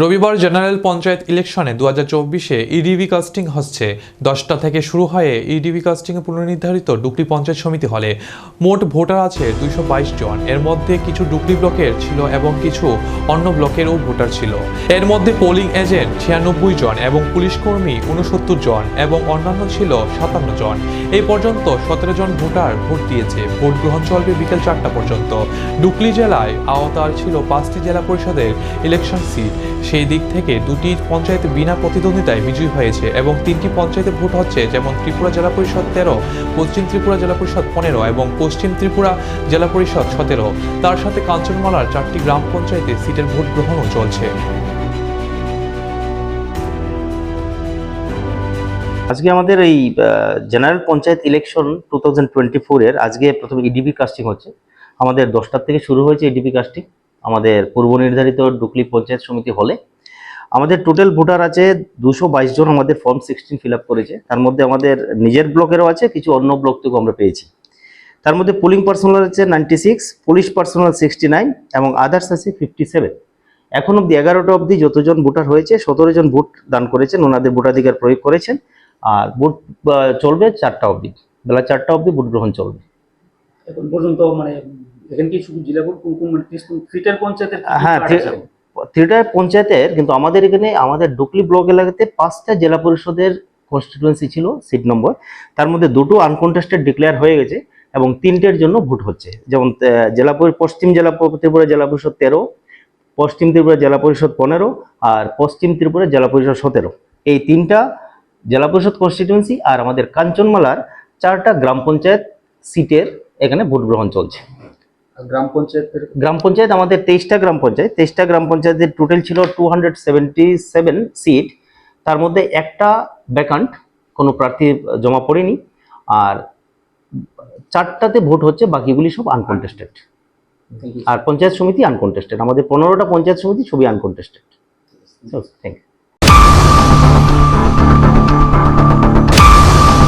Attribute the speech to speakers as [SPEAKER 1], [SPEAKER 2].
[SPEAKER 1] রবিবার জেনারেল পঞ্চায়েত ইলেকশনে 2024-এ ইডিবি কাস্টিং হচ্ছে 10টা থেকে শুরু হয়ে ইডিবি কাস্টিংয়ে পুনর্নির্ধারিত ডুকলি পঞ্চায়েত সমিতি হলে মোট ভোটার আছে 222 জন। এর মধ্যে কিছু ডুকলি ব্লকের ছিল এবং কিছু অন্য ব্লকেরও ভোটার ছিল। এর মধ্যে পোলিং এজেন্ট 96 জন এবং পুলিশ কর্মী 69 জন এবং অন্যান্য ছিল 57 জন। এই পর্যন্ত 17 জন ভোটার ভোট দিয়েছে। ভোট গ্রহণ চলবে বিকেল 4টা পর্যন্ত। ডুকলি জেলায় আওতার ছিল 5টি জেলা পরিষদের ইলেকশন সিট। সেই দিক থেকে দুটি পঞ্চায়েত বিনা প্রতিদ্বন্দ্বিতায় বিজয়ী হয়েছে এবং 3টি পঞ্চায়েতে ভোট হচ্ছে, যেমন ত্রিপুরা জেলা পরিষদ 13, পশ্চিম ত্রিপুরা জেলা পরিষদ 15 এবং পশ্চিম ত্রিপুরা জেলা পরিষদ 17। তার সাথে কাঞ্চনমালার 4টি গ্রাম পঞ্চায়েতে সিটের ভোট গ্রহণও চলছে।
[SPEAKER 2] আজকে আমাদের এই জেনারেল পঞ্চায়েত ইলেকশন 2024 এর আজকে প্রথমে ইডিবি কাস্টিং হচ্ছে। আমাদের 10টার থেকে শুরু হয়েছে ইডিবি কাস্টিং আমাদের পূর্ব নির্ধারিত ডুকলি পঞ্চায়েত সমিতি হলে। আমাদের টোটাল ভোটার আছে 222 জন। আমাদের ফর্ম 16 ফিল আপ করেছে। তার মধ্যে আমাদের নিজের ব্লকেরও আছে, কিছু অন্য ব্লক থেকেও আমরা পেয়েছি। তার মধ্যে পুলিং পার্সোনাল আছে 96, পুলিশ পার্সোনাল 69 এবং আদার্স আছে 57। এখন অব্দি 11টা অবধি যতজন ভোটার হয়েছে 17 জন ভোট দান করেছেন, ওনাদের ভোটাধিকার প্রয়োগ করেছেন। আর ভোট চলবে 4টা অবধি, বেলা 4টা অবধি ভোট গ্রহণ চলবে।
[SPEAKER 3] এখন পর্যন্ত মানে এখানে কি শুধু জেলা ভোট কোন মানে থ্রিটার পঞ্চায়েতের?
[SPEAKER 2] হ্যাঁ, থ্রিটার পঞ্চায়েতের, কিন্তু আমাদের এখানে আমাদের ডুকলি ব্লক এলাকাতে 5টা জেলা পরিষদের কনস্টিটুয়েন্সি ছিল সিট নম্বর। তার মধ্যে 2টো আনকন্টেস্টেড ডিক্লেয়ার হয়ে গেছে এবং 3টের জন্য ভোট হচ্ছে। যেমন পশ্চিম ত্রিপুরা জেলা পরিষদ 13, পশ্চিম ত্রিপুরা জেলা পরিষদ 15 আর পশ্চিম ত্রিপুরা জেলা পরিষদ 17। এই 3টা জেলা পরিষদ কনস্টিটিউয়েন্সি আর আমাদের কাঞ্চনমালার 4টা গ্রাম পঞ্চায়েত সিটের এখানে ভোট গ্রহণ চলছে। গ্রাম পঞ্চায়েত আমাদের 23টা গ্রাম পঞ্চায়েত। 23টা গ্রাম পঞ্চায়েতের টোটাল ছিল 277 সিট। তার মধ্যে একটা ভ্যাকান্ট, কোনো প্রার্থী জমা পড়েনি। আর 4টাতে ভোট হচ্ছে, বাকিগুলি সব আনকন্টেস্টেড। আর পঞ্চায়েত সমিতি আনকন্টেস্টেড। আমাদের 15টা পঞ্চায়েত সমিতি সবই আনকন্টেস্টেড। Thank you.